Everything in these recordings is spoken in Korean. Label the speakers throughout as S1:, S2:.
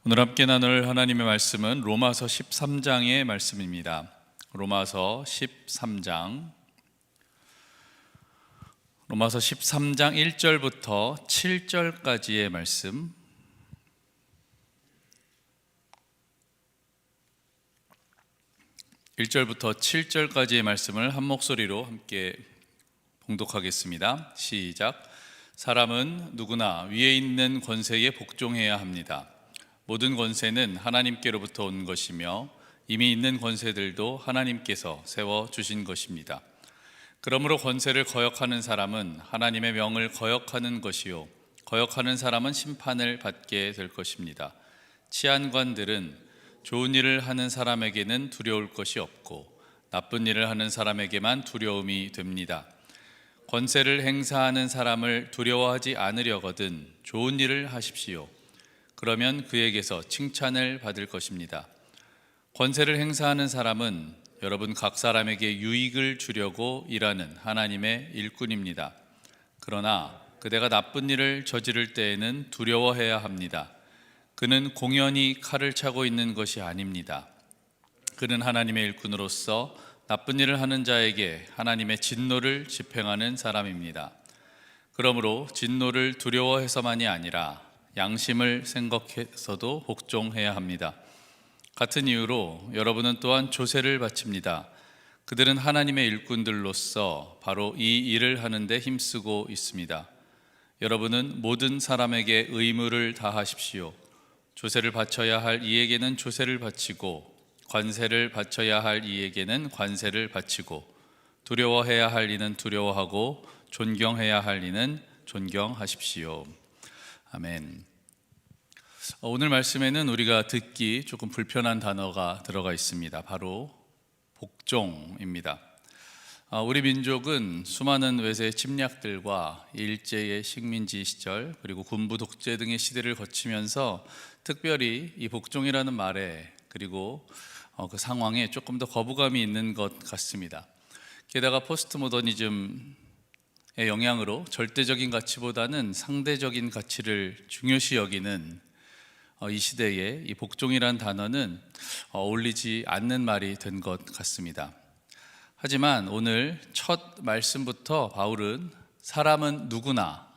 S1: 오늘 함께 나눌 하나님의 말씀은 로마서 13장의 말씀입니다. 로마서 13장 1절부터 7절까지의 말씀, 1절부터 7절까지의 말씀을 한 목소리로 함께 봉독하겠습니다. 시작. 사람은 누구나 위에 있는 권세에 복종해야 합니다. 모든 권세는 하나님께로부터 온 것이며 이미 있는 권세들도 하나님께서 세워주신 것입니다. 그러므로 권세를 거역하는 사람은 하나님의 명을 거역하는 것이요, 거역하는 사람은 심판을 받게 될 것입니다. 치안관들은 좋은 일을 하는 사람에게는 두려울 것이 없고 나쁜 일을 하는 사람에게만 두려움이 됩니다. 권세를 행사하는 사람을 두려워하지 않으려거든 좋은 일을 하십시오. 그러면 그에게서 칭찬을 받을 것입니다. 권세를 행사하는 사람은 여러분 각 사람에게 유익을 주려고 일하는 하나님의 일꾼입니다. 그러나 그대가 나쁜 일을 저지를 때에는 두려워해야 합니다. 그는 공연히 칼을 차고 있는 것이 아닙니다. 그는 하나님의 일꾼으로서 나쁜 일을 하는 자에게 하나님의 진노를 집행하는 사람입니다. 그러므로 진노를 두려워해서만이 아니라 양심을 생각해서도 복종해야 합니다. 같은 이유로 여러분은 또한 조세를 바칩니다. 그들은 하나님의 일꾼들로서 바로 이 일을 하는데 힘쓰고 있습니다. 여러분은 모든 사람에게 의무를 다하십시오. 조세를 바쳐야 할 이에게는 조세를 바치고 관세를 바쳐야 할 이에게는 관세를 바치고 두려워해야 할 이는 두려워하고 존경해야 할 이는 존경하십시오. 아멘. 오늘 말씀에는 우리가 듣기 조금 불편한 단어가 들어가 있습니다. 바로 복종입니다. 우리 민족은 수많은 외세 침략들과 일제의 식민지 시절 그리고 군부 독재 등의 시대를 거치면서 특별히 이 복종이라는 말에 그리고 그 상황에 조금 더 거부감이 있는 것 같습니다. 게다가 포스트 모더니즘의 영향으로 절대적인 가치보다는 상대적인 가치를 중요시 여기는 이 시대에 이 복종이란 단어는 어울리지 않는 말이 된 것 같습니다. 하지만 오늘 첫 말씀부터 바울은 사람은 누구나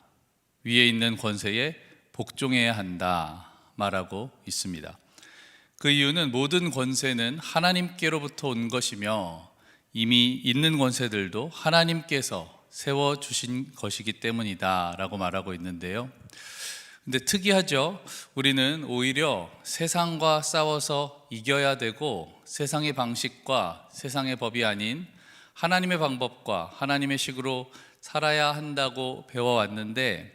S1: 위에 있는 권세에 복종해야 한다 말하고 있습니다. 그 이유는 모든 권세는 하나님께로부터 온 것이며 이미 있는 권세들도 하나님께서 세워주신 것이기 때문이다 라고 말하고 있는데요. 근데 특이하죠. 우리는 오히려 세상과 싸워서 이겨야 되고 세상의 방식과 세상의 법이 아닌 하나님의 방법과 하나님의 식으로 살아야 한다고 배워왔는데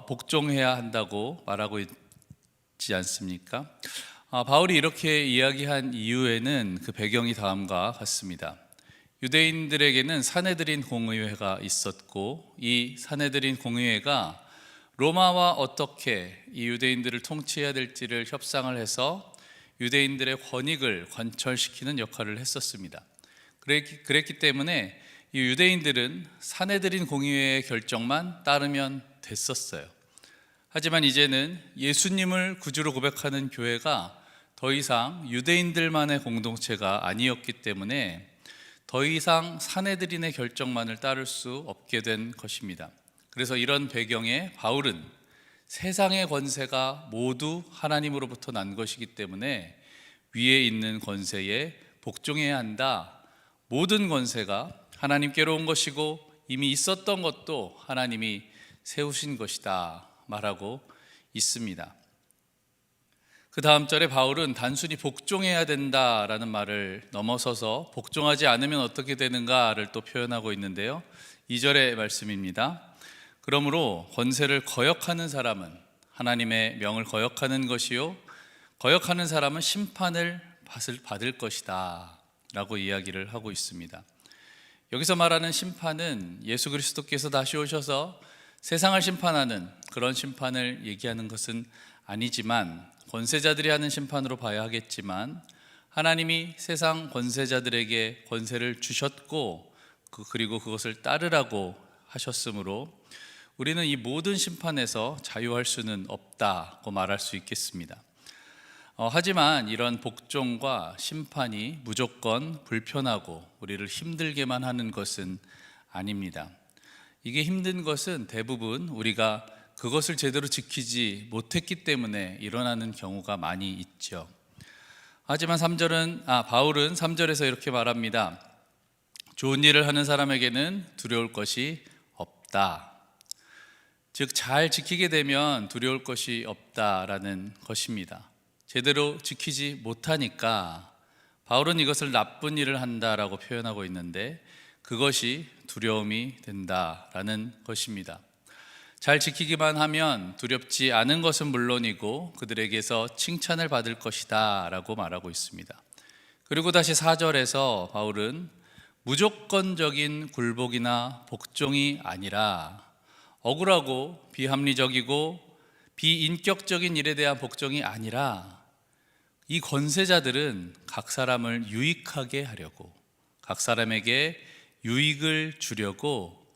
S1: 복종해야 한다고 말하고 있지 않습니까? 바울이 이렇게 이야기한 이유에는 그 배경이 다음과 같습니다. 유대인들에게는 산헤드린 공의회가 있었고 이 산헤드린 공의회가 로마와 어떻게 이 유대인들을 통치해야 될지를 협상을 해서 유대인들의 권익을 관철시키는 역할을 했었습니다. 그랬기 때문에 이 유대인들은 산헤드린 공의회의 결정만 따르면 됐었어요. 하지만 이제는 예수님을 구주로 고백하는 교회가 더 이상 유대인들만의 공동체가 아니었기 때문에 더 이상 산헤드린의 결정만을 따를 수 없게 된 것입니다. 그래서 이런 배경에 바울은 세상의 권세가 모두 하나님으로부터 난 것이기 때문에 위에 있는 권세에 복종해야 한다. 모든 권세가 하나님께로 온 것이고 이미 있었던 것도 하나님이 세우신 것이다 말하고 있습니다. 그 다음 절에 바울은 단순히 복종해야 된다라는 말을 넘어서서 복종하지 않으면 어떻게 되는가를 또 표현하고 있는데요. 2절의 말씀입니다. 그러므로 권세를 거역하는 사람은 하나님의 명을 거역하는 것이요 거역하는 사람은 심판을 받을 것이다 라고 이야기를 하고 있습니다. 여기서 말하는 심판은 예수 그리스도께서 다시 오셔서 세상을 심판하는 그런 심판을 얘기하는 것은 아니지만 권세자들이 하는 심판으로 봐야 하겠지만 하나님이 세상 권세자들에게 권세를 주셨고 그리고 그것을 따르라고 하셨으므로 우리는 이 모든 심판에서 자유할 수는 없다고 말할 수 있겠습니다. 하지만 이런 복종과 심판이 무조건 불편하고 우리를 힘들게만 하는 것은 아닙니다. 이게 힘든 것은 대부분 우리가 그것을 제대로 지키지 못했기 때문에 일어나는 경우가 많이 있죠. 하지만 바울은 3절에서 이렇게 말합니다. 좋은 일을 하는 사람에게는 두려울 것이 없다. 즉, 잘 지키게 되면 두려울 것이 없다라는 것입니다. 제대로 지키지 못하니까 바울은 이것을 나쁜 일을 한다라고 표현하고 있는데 그것이 두려움이 된다라는 것입니다. 잘 지키기만 하면 두렵지 않은 것은 물론이고 그들에게서 칭찬을 받을 것이다 라고 말하고 있습니다. 그리고 다시 4절에서 바울은 무조건적인 굴복이나 복종이 아니라 억울하고 비합리적이고 비인격적인 일에 대한 복종이 아니라 이 권세자들은 각 사람을 유익하게 하려고, 각 사람에게 유익을 주려고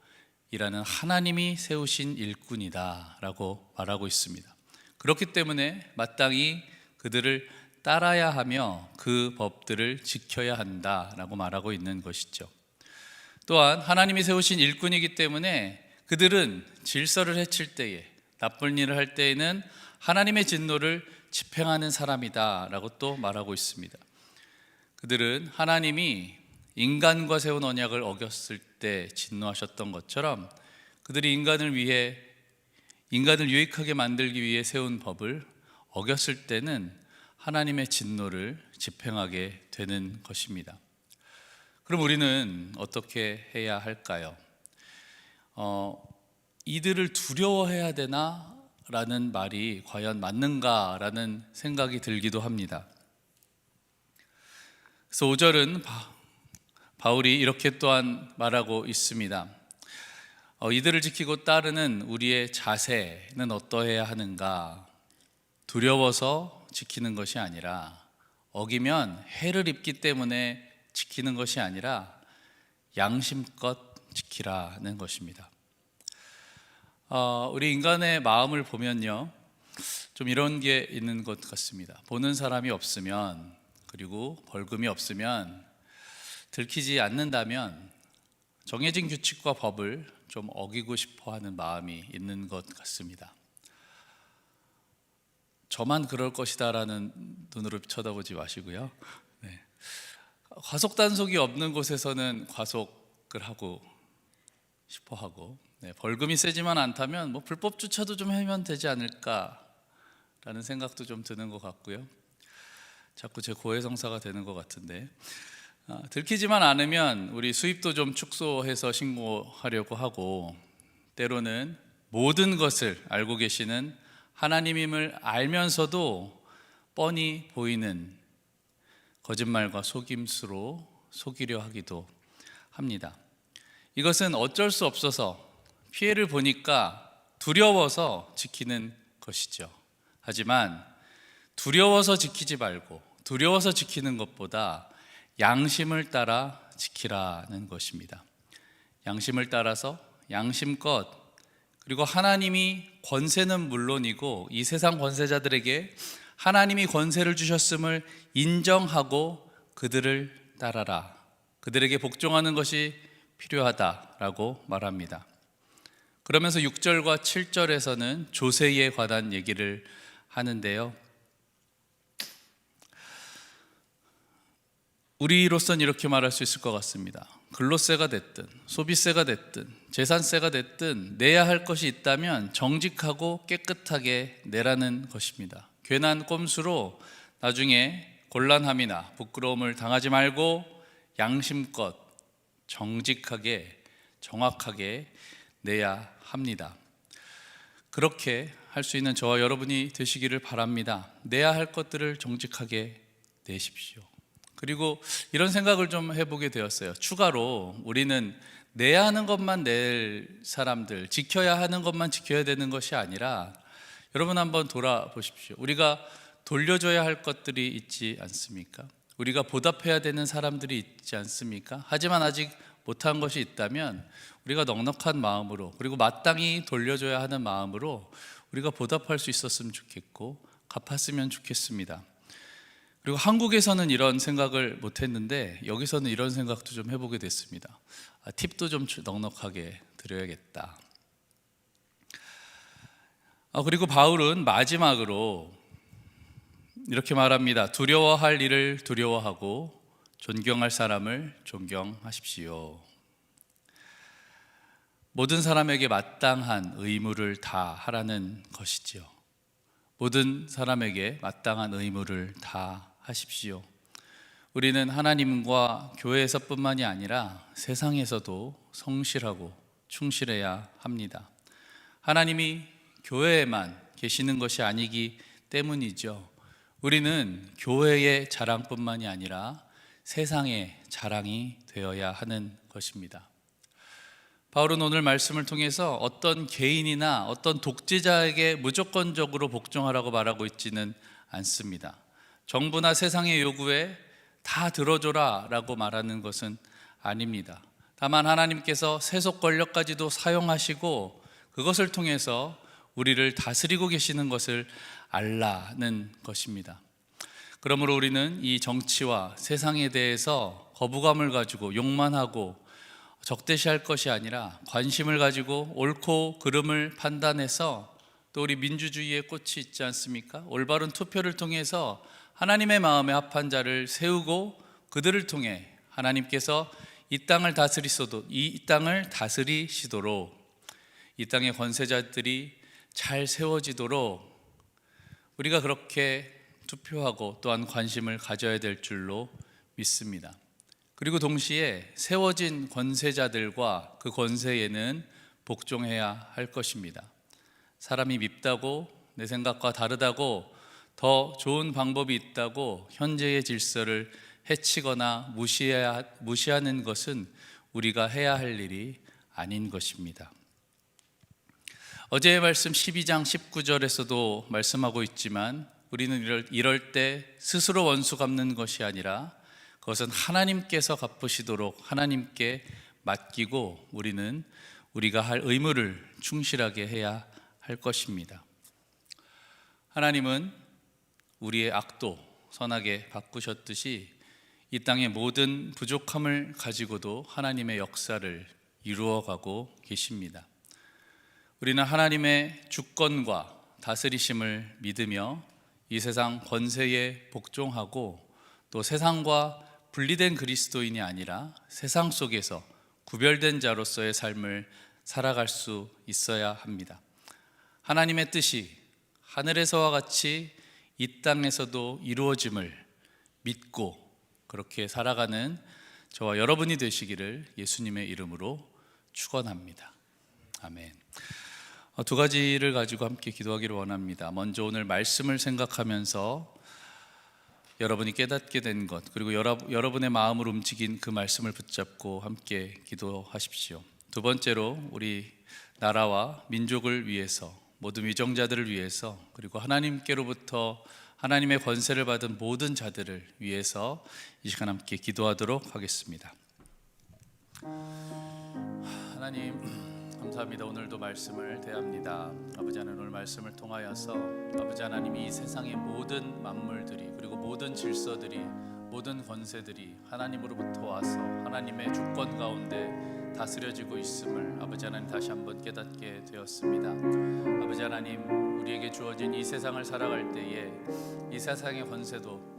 S1: 일하는 하나님이 세우신 일꾼이다 라고 말하고 있습니다. 그렇기 때문에 마땅히 그들을 따라야 하며 그 법들을 지켜야 한다라고 말하고 있는 것이죠. 또한 하나님이 세우신 일꾼이기 때문에 그들은 질서를 해칠 때에, 나쁜 일을 할 때에는 하나님의 진노를 집행하는 사람이다 라고 또 말하고 있습니다. 그들은 하나님이 인간과 세운 언약을 어겼을 때 진노하셨던 것처럼 그들이 인간을 유익하게 만들기 위해 세운 법을 어겼을 때는 하나님의 진노를 집행하게 되는 것입니다. 그럼 우리는 어떻게 해야 할까요? 이들을 두려워해야 되나? 라는 말이 과연 맞는가? 라는 생각이 들기도 합니다. 그래서 5절은 바울이 이렇게 또한 말하고 있습니다. 이들을 지키고 따르는 우리의 자세는 어떠해야 하는가? 두려워서 지키는 것이 아니라, 어기면 해를 입기 때문에 지키는 것이 아니라 양심껏 지키라는 것입니다. 우리 인간의 마음을 보면요, 좀 이런 게 있는 것 같습니다. 보는 사람이 없으면, 그리고 벌금이 없으면, 들키지 않는다면 정해진 규칙과 법을 좀 어기고 싶어 하는 마음이 있는 것 같습니다. 저만 그럴 것이다 라는 눈으로 쳐다보지 마시고요. 네. 과속단속이 없는 곳에서는 과속을 하고 싶어 하고, 벌금이 세지만 않다면 불법 주차도 좀 하면 되지 않을까라는 생각도 좀 드는 것 같고요. 자꾸 제 고해성사가 되는 것 같은데, 들키지만 않으면 우리 수입도 좀 축소해서 신고하려고 하고, 때로는 모든 것을 알고 계시는 하나님임을 알면서도 뻔히 보이는 거짓말과 속임수로 속이려 하기도 합니다. 이것은 어쩔 수 없어서 피해를 보니까 두려워서 지키는 것이죠. 하지만 두려워서 지키지 말고, 두려워서 지키는 것보다 양심을 따라 지키라는 것입니다. 양심을 따라서 양심껏, 그리고 하나님이 권세는 물론이고 이 세상 권세자들에게 하나님이 권세를 주셨음을 인정하고 그들을 따라라, 그들에게 복종하는 것이 필요하다라고 말합니다. 그러면서 6절과 7절에서는 조세에 관한 얘기를 하는데요, 우리로서는 이렇게 말할 수 있을 것 같습니다. 근로세가 됐든 소비세가 됐든 재산세가 됐든 내야 할 것이 있다면 정직하고 깨끗하게 내라는 것입니다. 괜한 꼼수로 나중에 곤란함이나 부끄러움을 당하지 말고 양심껏 정직하게 정확하게 내야 합니다. 그렇게 할 수 있는 저와 여러분이 되시기를 바랍니다. 내야 할 것들을 정직하게 내십시오. 그리고 이런 생각을 좀 해보게 되었어요. 추가로 우리는 내야 하는 것만 낼 사람들, 지켜야 하는 것만 지켜야 되는 것이 아니라, 여러분 한번 돌아보십시오. 우리가 돌려줘야 할 것들이 있지 않습니까? 우리가 보답해야 되는 사람들이 있지 않습니까? 하지만 아직 못한 것이 있다면 우리가 넉넉한 마음으로, 그리고 마땅히 돌려줘야 하는 마음으로 우리가 보답할 수 있었으면 좋겠고 갚았으면 좋겠습니다. 그리고 한국에서는 이런 생각을 못했는데 여기서는 이런 생각도 좀 해보게 됐습니다. 팁도 좀 넉넉하게 드려야겠다. 그리고 바울은 마지막으로 이렇게 말합니다. 두려워할 일을 두려워하고 존경할 사람을 존경하십시오. 모든 사람에게 마땅한 의무를 다 하라는 것이지요. 모든 사람에게 마땅한 의무를 다 하십시오. 우리는 하나님과 교회에서뿐만이 아니라 세상에서도 성실하고 충실해야 합니다. 하나님이 교회에만 계시는 것이 아니기 때문이죠. 우리는 교회의 자랑뿐만이 아니라 세상의 자랑이 되어야 하는 것입니다. 바울은 오늘 말씀을 통해서 어떤 개인이나 어떤 독재자에게 무조건적으로 복종하라고 말하고 있지는 않습니다. 정부나 세상의 요구에 다 들어줘라 라고 말하는 것은 아닙니다. 다만 하나님께서 세속 권력까지도 사용하시고 그것을 통해서 우리를 다스리고 계시는 것을 알라는 것입니다. 그러므로 우리는 이 정치와 세상에 대해서 거부감을 가지고 욕만 하고 적대시할 것이 아니라 관심을 가지고 옳고 그름을 판단해서, 또 우리 민주주의의 꽃이 있지 않습니까? 올바른 투표를 통해서 하나님의 마음에 합한 자를 세우고 그들을 통해 하나님께서 이 땅을 다스리시도록, 이 땅의 권세자들이 잘 세워지도록 우리가 그렇게 투표하고 또한 관심을 가져야 될 줄로 믿습니다. 그리고 동시에 세워진 권세자들과 그 권세에는 복종해야 할 것입니다. 사람이 밉다고, 내 생각과 다르다고, 더 좋은 방법이 있다고 현재의 질서를 해치거나 무시하는 것은 우리가 해야 할 일이 아닌 것입니다. 어제의 말씀 12장 19절에서도 말씀하고 있지만 우리는 이럴 때 스스로 원수 갚는 것이 아니라 그것은 하나님께서 갚으시도록 하나님께 맡기고 우리가 할 의무를 충실하게 해야 할 것입니다. 하나님은 우리의 악도 선하게 바꾸셨듯이 이 땅의 모든 부족함을 가지고도 하나님의 역사를 이루어가고 계십니다. 우리는 하나님의 주권과 다스리심을 믿으며 이 세상 권세에 복종하고, 또 세상과 분리된 그리스도인이 아니라 세상 속에서 구별된 자로서의 삶을 살아갈 수 있어야 합니다. 하나님의 뜻이 하늘에서와 같이 이 땅에서도 이루어짐을 믿고 그렇게 살아가는 저와 여러분이 되시기를 예수님의 이름으로 축원합니다. 아멘. 두 가지를 가지고 함께 기도하기를 원합니다. 먼저 오늘 말씀을 생각하면서 여러분이 깨닫게 된 것, 그리고 여러분의 마음을 움직인 그 말씀을 붙잡고 함께 기도하십시오. 두 번째로 우리 나라와 민족을 위해서, 모든 위정자들을 위해서, 그리고 하나님께로부터 하나님의 권세를 받은 모든 자들을 위해서 이 시간 함께 기도하도록 하겠습니다. 하나님, 감사합니다. 오늘도 말씀을 대합니다. 아버지 하나님, 오늘 말씀을 통하여서 아버지 하나님이 이 세상의 모든 만물들이, 그리고 모든 질서들이, 모든 권세들이 하나님으로부터 와서 하나님의 주권 가운데 다스려지고 있음을 아버지 하나님 다시 한번 깨닫게 되었습니다. 아버지 하나님, 우리에게 주어진 이 세상을 살아갈 때에 이 세상의 권세도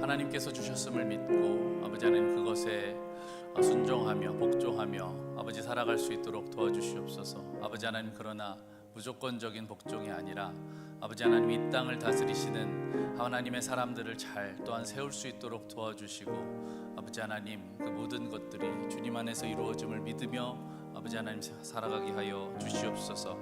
S1: 하나님께서 주셨음을 믿고 아버지 하나님 그것에 순종하며 복종하며 아버지 살아갈 수 있도록 도와주시옵소서. 아버지 하나님, 그러나 무조건적인 복종이 아니라 아버지 하나님 이 땅을 다스리시는 하나님의 사람들을 잘 또한 세울 수 있도록 도와주시고, 아버지 하나님 그 모든 것들이 주님 안에서 이루어짐을 믿으며 아버지 하나님 살아가게 하여 주시옵소서.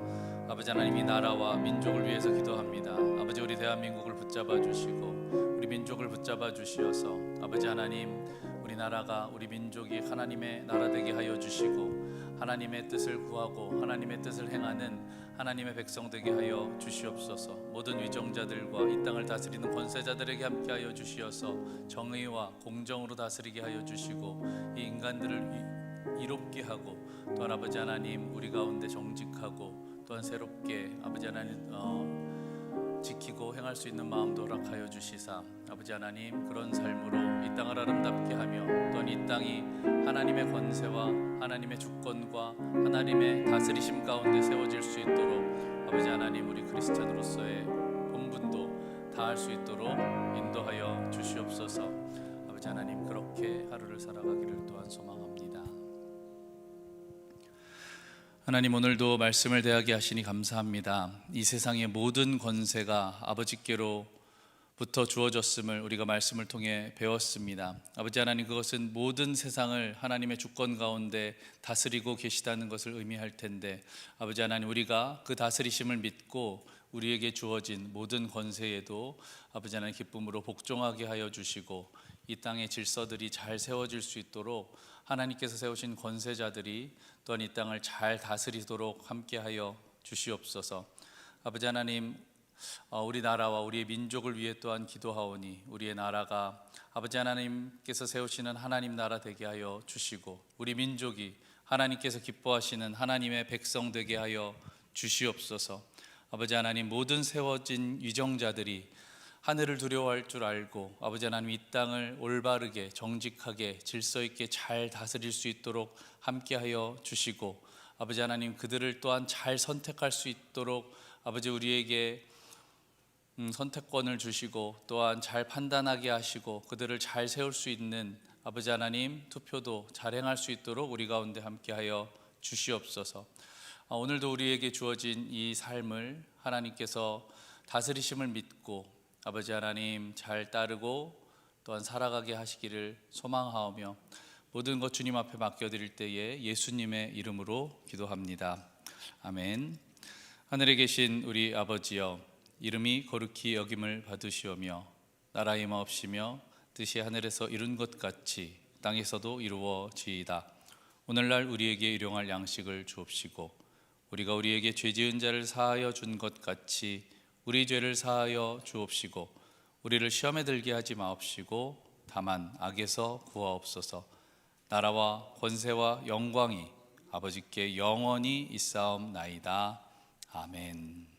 S1: 아버지 하나님, 이 나라와 민족을 위해서 기도합니다. 아버지, 우리 대한민국을 붙잡아 주시고 우리 민족을 붙잡아 주시어서 아버지 하나님, 우리 나라가, 우리 민족이 하나님의 나라 되게 하여 주시고 하나님의 뜻을 구하고 하나님의 뜻을 행하는 하나님의 백성 되게 하여 주시옵소서. 모든 위정자들과 이 땅을 다스리는 권세자들에게 함께하여 주시어서 정의와 공정으로 다스리게 하여 주시고 이 인간들을 이롭게 하고 또한 아버지 하나님 우리 가운데 정직하고 또한 새롭게 아버지 하나님 지키고 행할 수 있는 마음도 허락하여 주시사 아버지 하나님 그런 삶으로 이 땅을 아름답게 하며 또한 이 땅이 하나님의 권세와 하나님의 주권과 하나님의 다스리심 가운데 세워질 수 있도록 아버지 하나님 우리 크리스찬으로서의 본분도 다할 수 있도록 인도하여 주시옵소서. 아버지 하나님 그렇게 하루를 살아가기를 또한 소망합니다. 하나님 오늘도 말씀을 대하게 하시니 감사합니다. 이 세상의 모든 권세가 아버지께로부터 주어졌음을 우리가 말씀을 통해 배웠습니다. 아버지 하나님 그것은 모든 세상을 하나님의 주권 가운데 다스리고 계시다는 것을 의미할 텐데 아버지 하나님 우리가 그 다스리심을 믿고 우리에게 주어진 모든 권세에도 아버지 하나님 기쁨으로 복종하게 하여 주시고 이 땅의 질서들이 잘 세워질 수 있도록 하나님께서 세우신 권세자들이 또한 이 땅을 잘 다스리도록 함께하여 주시옵소서. 아버지 하나님 우리나라와 우리의 민족을 위해 또한 기도하오니 우리의 나라가 아버지 하나님께서 세우시는 하나님 나라 되게 하여 주시고 우리 민족이 하나님께서 기뻐하시는 하나님의 백성 되게 하여 주시옵소서. 아버지 하나님 모든 세워진 위정자들이 하늘을 두려워할 줄 알고 아버지 하나님 이 땅을 올바르게 정직하게 질서 있게 잘 다스릴 수 있도록 함께하여 주시고 아버지 하나님 그들을 또한 잘 선택할 수 있도록 아버지 우리에게 선택권을 주시고 또한 잘 판단하게 하시고 그들을 잘 세울 수 있는 아버지 하나님 투표도 잘 행할 수 있도록 우리 가운데 함께하여 주시옵소서. 오늘도 우리에게 주어진 이 삶을 하나님께서 다스리심을 믿고 아버지 하나님 잘 따르고 또한 살아가게 하시기를 소망하오며 모든 것 주님 앞에 맡겨드릴 때에 예수님의 이름으로 기도합니다. 아멘. 하늘에 계신 우리 아버지여 이름이 거룩히 여김을 받으시오며 나라의 마옵시며 뜻이 하늘에서 이룬 것 같이 땅에서도 이루어지이다. 오늘날 우리에게 일용할 양식을 주옵시고 우리가 우리에게 죄 지은 자를 사하여 준 것 같이 우리 죄를 사하여 주옵시고 우리를 시험에 들게 하지 마옵시고 다만 악에서 구하옵소서. 나라와 권세와 영광이 아버지께 영원히 있사옵나이다. 아멘.